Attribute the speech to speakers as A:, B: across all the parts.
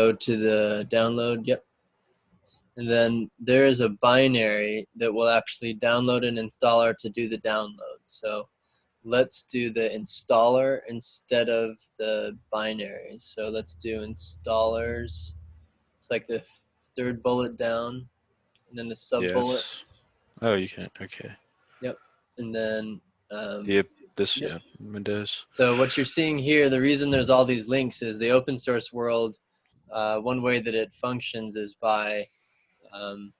A: Go to the download, yep. And then there is a binary that will actually download an installer to do the download. So let's do the installer instead of the binary. So let's do installers. It's like the third bullet down, and then the sub bullet.
B: Yes. Oh, you can. Okay.
A: Yep. And then
B: Yep. This.
A: yep.
B: Yeah. Windows.
A: So what you're seeing here, the reason there's all these links is the open source world. One way that it functions is by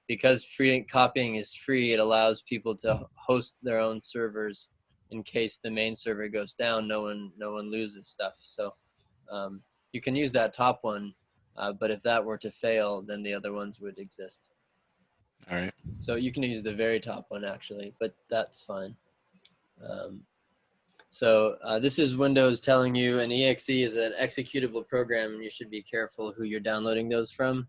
A: because free copying is free, it allows people to host their own servers in case the main server goes down. No one loses stuff. So you can use that top one, but if that were to fail, then the other ones would exist.
B: All right.
A: So you can use the very top one actually, but that's fine. So this is Windows telling you an exe is an executable program, and you should be careful who you're downloading those from.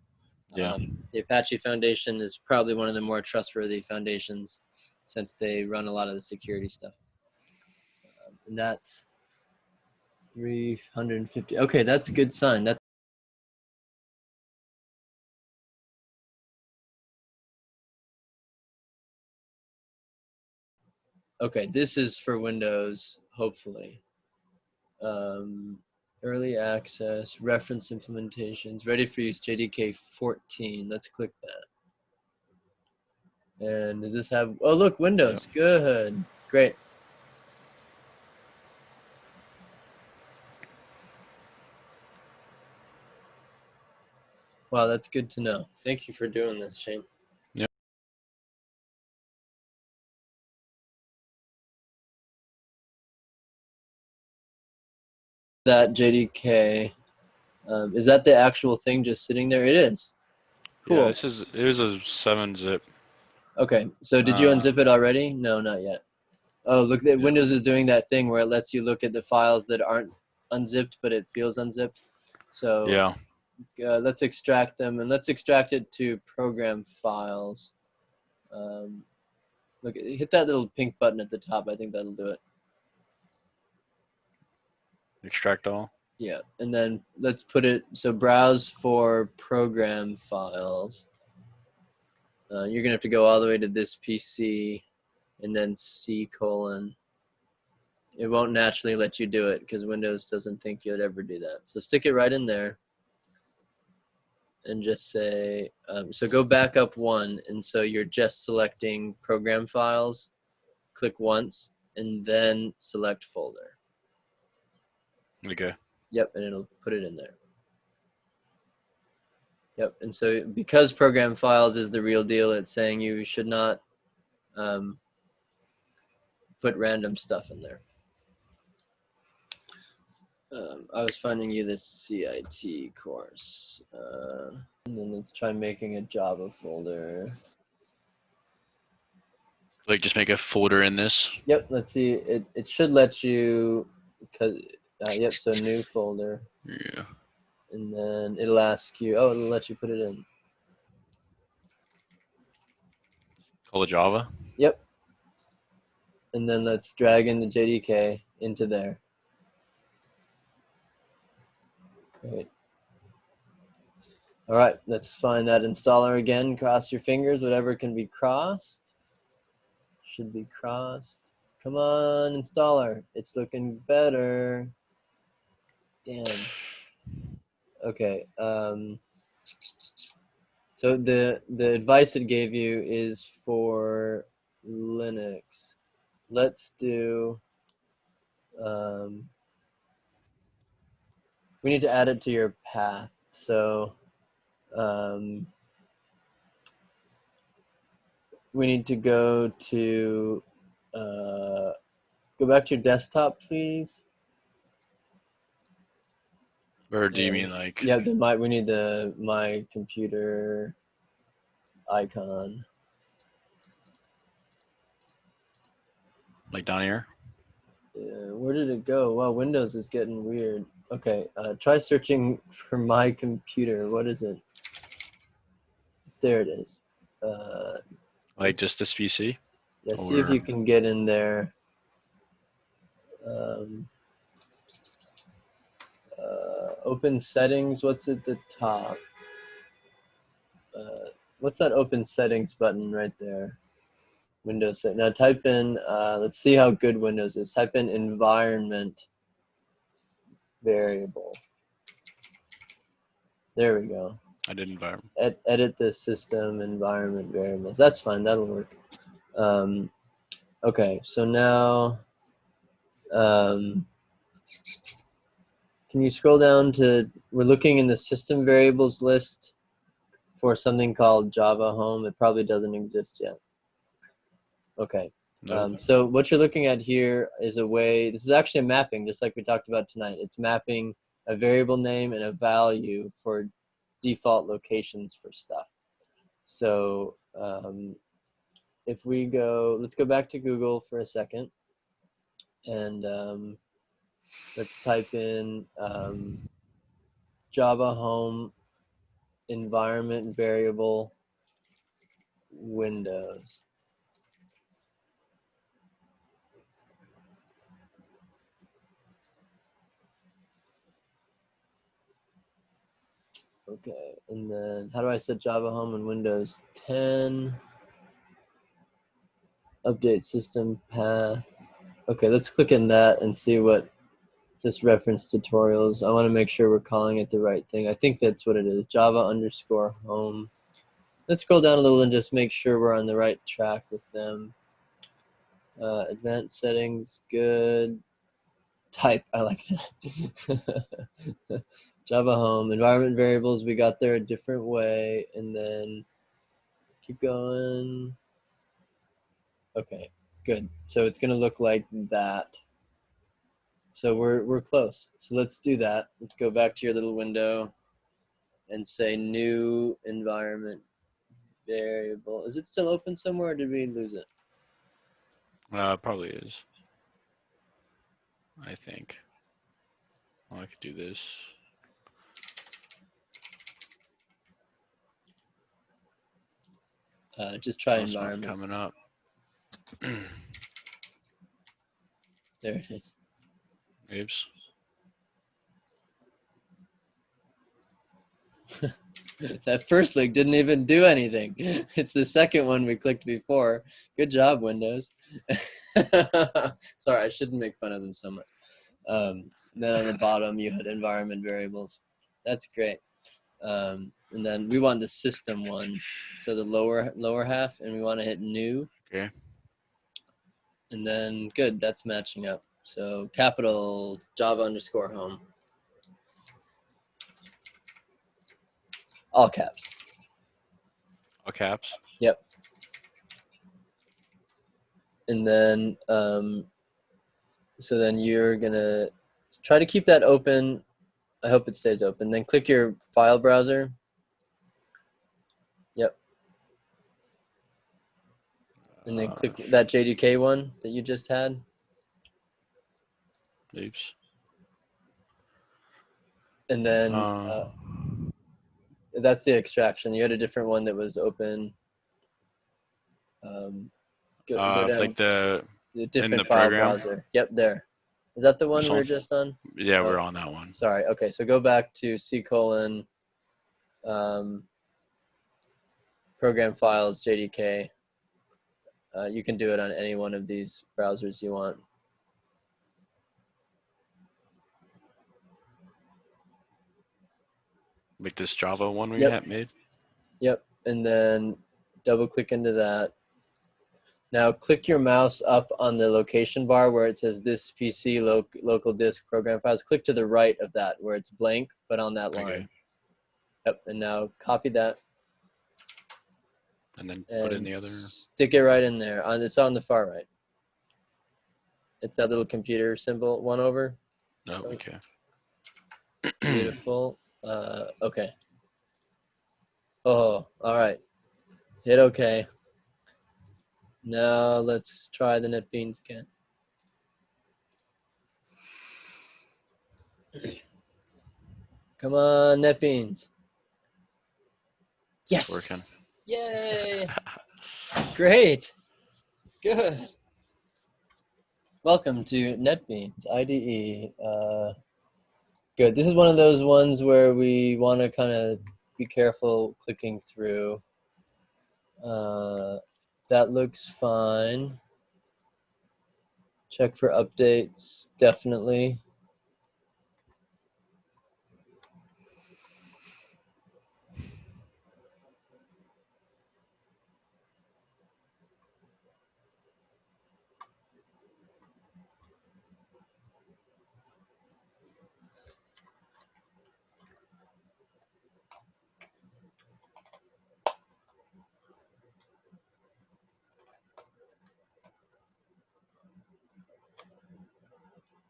B: Yeah.
A: The Apache Foundation is probably one of the more trustworthy foundations since they run a lot of the security stuff. And that's 350. Okay, that's a good sign. That's okay, this is for Windows, hopefully. Early access, reference implementations, ready for use, JDK 14. Let's click that. And does this have, oh look, Windows,
B: Yep.
A: good, great. Wow, that's good to know. Thank you for doing this, Shane.
B: Yep.
A: That JDK, is that the actual thing just sitting there? It is. Cool.
B: Yeah. This is. It was a 7-zip.
A: Okay, so did you unzip it already? No, not yet. Oh, look,
B: Yeah.
A: Windows is doing that thing where it lets you look at the files that aren't unzipped, but it feels unzipped. So
B: Yeah.
A: let's extract them, and let's extract it to program files. Look, hit that little pink button at the top. I think that'll do it.
B: Extract all.
A: Yeah, and then let's put it, so browse for program files. You're gonna have to go all the way to this PC and then C:. It won't naturally let you do it because Windows doesn't think you'd ever do that. So stick it right in there and just say, so go back up one, and so you're just selecting program files, click once, and then select folder.
B: Okay.
A: Yep, and it'll put it in there. Yep, and so because program files is the real deal, it's saying you should not put random stuff in there. I was finding you this CIT course. And then let's try making a Java folder.
B: Like just make a folder in this.
A: Yep, let's see. It should let you, because, yep, so new folder.
B: Yeah.
A: And then it'll ask you, oh, it'll let you put it in.
B: Call it Java.
A: Yep. And then let's drag in the JDK into there. Great. All right, let's find that installer again. Cross your fingers, whatever can be crossed. Should be crossed. Come on, installer. It's looking better. Damn. Okay. So the advice it gave you is for Linux. Let's do. We need to add it to your path. So we need to go to go back to your desktop, please.
B: Or do you mean like?
A: Yeah, we need the my computer icon.
B: Like down here?
A: Where did it go? Wow, Windows is getting weird. Okay, try searching for my computer. What is it? There it is.
B: Like just this PC?
A: Yeah, see if you can get in there. Open settings, what's at the top? What's that open settings button right there? Windows. Now type in, let's see how good Windows is. Type in environment variable. There we go.
B: I did environment.
A: Edit the system environment variables. That's fine. That'll work. Okay, so now can you scroll down to, we're looking in the system variables list for something called Java Home. It probably doesn't exist yet. Okay.
B: Nope.
A: So what you're looking at here is a way, this is actually a mapping, just like we talked about tonight. It's mapping a variable name and a value for default locations for stuff. So if we go, let's go back to Google for a second, and let's type in Java Home environment variable Windows. Okay, and then how do I set Java Home in Windows 10? Update system path. Okay, let's click in that and see what, just reference tutorials. I want to make sure we're calling it the right thing. I think that's what it is, Java_home. Let's scroll down a little and just make sure we're on the right track with them. Advanced settings, good. Type, I like that. Java Home, environment variables, we got there a different way, and then keep going. Okay, good. So it's gonna look like that. So we're close. So let's do that. Let's go back to your little window and say new environment variable. Is it still open somewhere, or did we lose it?
B: Probably is. I think. Well, I could do this.
A: Just try
B: That's not
A: environment.
B: coming up.
A: There it is.
B: Oops.
A: That first link didn't even do anything. It's the second one we clicked before. Good job, Windows. Sorry, I shouldn't make fun of them so much. Then on the bottom, you had environment variables. That's great. And then we want the system one, so the lower half, and we want to hit new.
B: Okay.
A: And then good, that's matching up. So capital Java_home. All caps.
B: All caps.
A: Yep. And then so then you're gonna try to keep that open. I hope it stays open. Then click your file browser. Yep. And then click that JDK one that you just had.
B: Oops.
A: And then that's the extraction. You had a different one that was open. Go down.
B: It's like the
A: different
B: in the
A: file
B: program.
A: Browser. Yep, there. Is that the one we were just on?
B: Yeah, we're on that one.
A: Sorry. Okay, so go back to C:, program files, JDK. You can do it on any one of these browsers you want.
B: Like this Java one we
A: Yep.
B: had made?
A: Yep, and then double click into that. Now click your mouse up on the location bar where it says this PC local disk program files. Click to the right of that where it's blank, but on that line.
B: Okay.
A: Yep, and now copy that.
B: And then put in the other.
A: Stick it right in there. It's on the far right. It's that little computer symbol, one over.
B: No, okay.
A: Beautiful. Okay. Oh, all right. Hit OK. Now let's try the NetBeans again. Come on, NetBeans. Yes.
B: Working.
A: Yay. Great. Good. Welcome to NetBeans IDE. Good. This is one of those ones where we want to kind of be careful clicking through. That looks fine. Check for updates, definitely.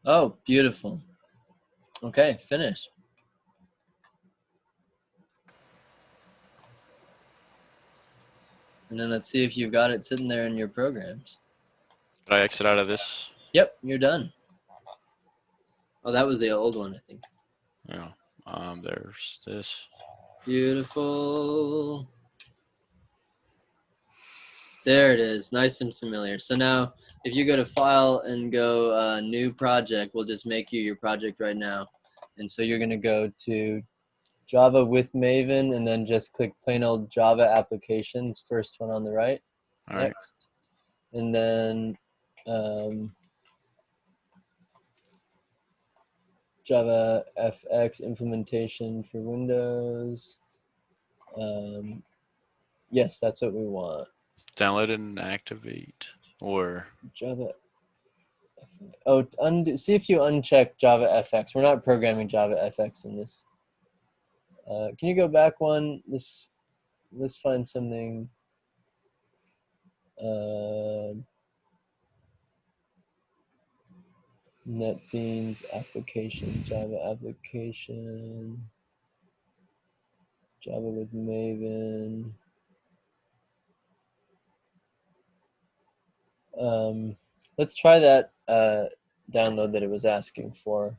A: Oh, beautiful. Okay, finished. And then let's see if you've got it sitting there in your programs.
B: Did I exit out of this?
A: Yep, you're done. Oh, that was the old one, I think.
B: Yeah. There's this.
A: Beautiful. There it is, nice and familiar. So now, if you go to File and go New Project, we'll just make you your project right now. And so you're going to go to Java with Maven, and then just click plain old Java Applications, first one on the right.
B: All right.
A: Next. And then Java FX implementation for Windows. Yes, that's what we want.
B: Download and activate, or
A: Java. Oh, see if you uncheck Java FX. We're not programming Java FX in this. Can you go back one? Let's find something. NetBeans application, Java application, Java with Maven. Let's try that download that it was asking for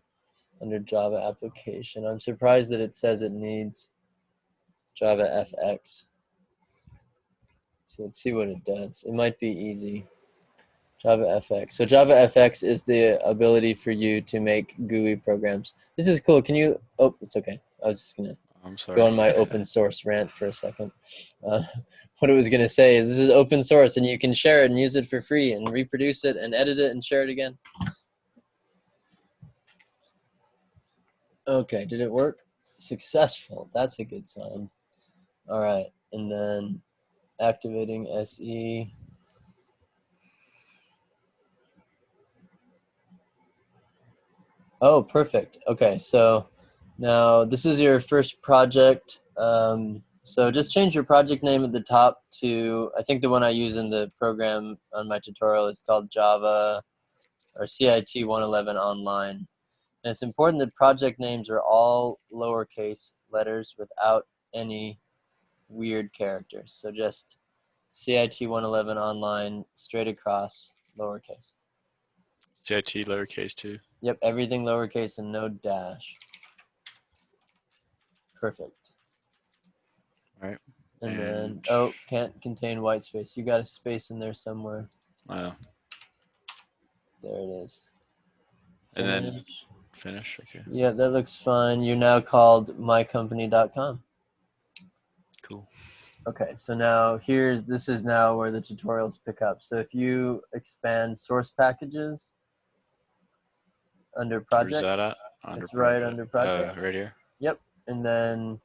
A: under Java application. I'm surprised that it says it needs Java FX. So let's see what it does. It might be easy. Java FX. So Java FX is the ability for you to make GUI programs. This is cool. Can you, oh, it's okay. I was just gonna
B: I'm sorry.
A: go on my open source rant for a second. What it was gonna say is this is open source and you can share it and use it for free and reproduce it and edit it and share it again. Okay, did it work? Successful. That's a good sign. All right, and then activating SE. Oh, perfect. Okay, so now this is your first project. So just change your project name at the top to, I think the one I use in the program on my tutorial is called Java or CIT 111 Online. And it's important that project names are all lowercase letters without any weird characters. So just CIT 111 Online straight across lowercase.
B: CIT lowercase too.
A: Yep, everything lowercase and no dash. Perfect.
B: All right.
A: And then, oh, can't contain white space. You got a space in there somewhere.
B: There
A: it is.
B: And then finish, okay.
A: Yeah, that looks fine. You're now called mycompany.com.
B: Cool.
A: Okay, so now this is now where the tutorials pick up. So if you expand source packages under projects,
B: Where's that at?
A: It's right under projects.
B: Right here?
A: Yep, and then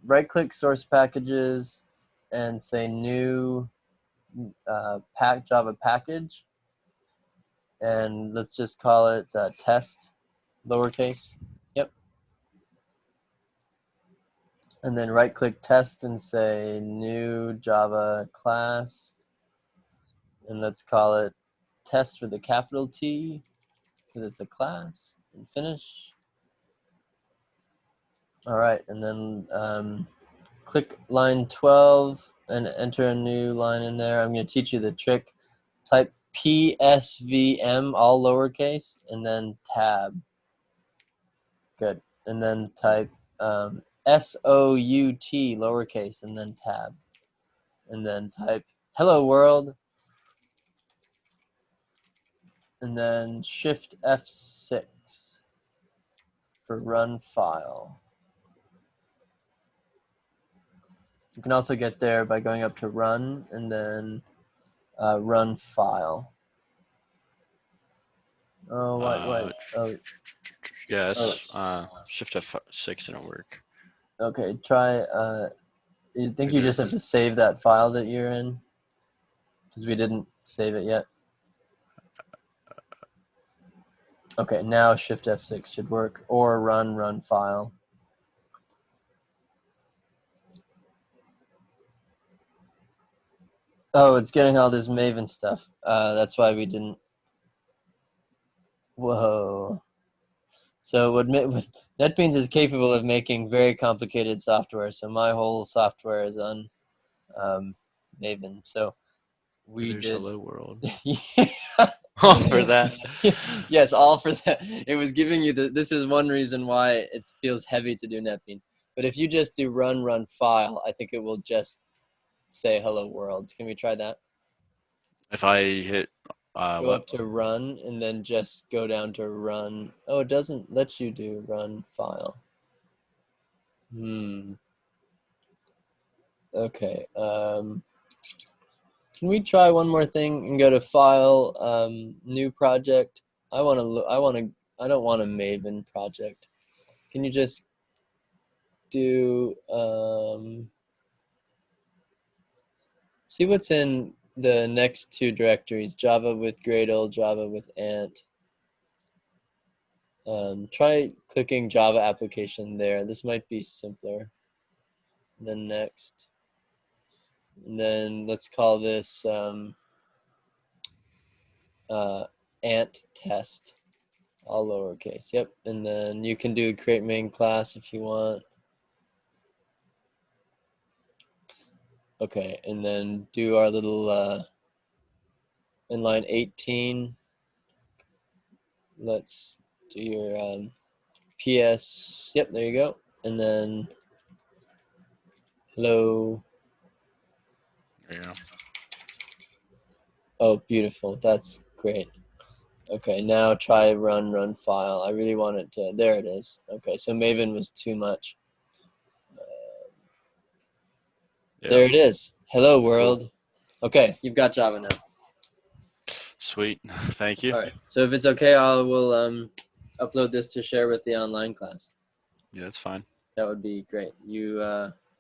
A: right-click source packages and say new Java package, and let's just call it test, lowercase. Yep. And then right-click test and say new Java class, and let's call it test with a capital T, because it's a class, and finish. All right, and then click line 12 and enter a new line in there. I'm going to teach you the trick. Type PSVM, all lowercase, and then tab. Good. And then type SOUT, lowercase, and then tab. And then type hello world. And then shift F6. for run file. You can also get there by going up to run and then run file. Oh, what? Oh,
B: yes. Shift F6 didn't work.
A: okay. Try. You think you
B: Maybe
A: just have to save that file that you're in? Because we didn't save it yet. Okay, now Shift F6 should work, or run file. Oh, it's getting all this Maven stuff. That's why we didn't. Whoa. So what NetBeans is capable of making very complicated software. So my whole software is on Maven. So we
B: there's
A: did.
B: Hello World.
A: Yeah.
B: For that.
A: Yes, all for that. It was giving you this is one reason why it feels heavy to do NetBeans. But if you just do run file, I think it will just say hello world. Can we try that?
B: If I hit
A: Go up to run and then just go down to run. Oh, it doesn't let you do run file. Okay. Can we try one more thing and go to file, new project? I don't want a Maven project. Can you just do, see what's in the next two directories, Java with Gradle, Java with Ant. Try clicking Java application there. This might be simpler. And then next. And then let's call this Ant test, all lowercase. Yep. And then you can do create main class if you want. Okay. And then do our little in line 18. Let's do your PS. Yep. There you go. And then hello.
B: There you go.
A: Oh, beautiful. That's great. Okay, now try run file. I really want it to, there it is. Okay, so Maven was too much. There it is. Hello world. Cool. Okay, you've got Java now.
B: Sweet, thank you.
A: All right, so if it's okay, I will upload this to share with the online class.
B: Yeah, that's fine.
A: That would be great. You,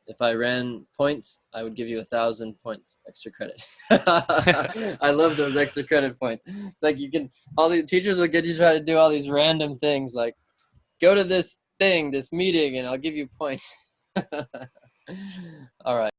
A: if I ran points, I would give you 1,000 points extra credit. I love those extra credit points. It's like you can, all the teachers will get you to try to do all these random things like go to this thing, this meeting, and I'll give you points. All right.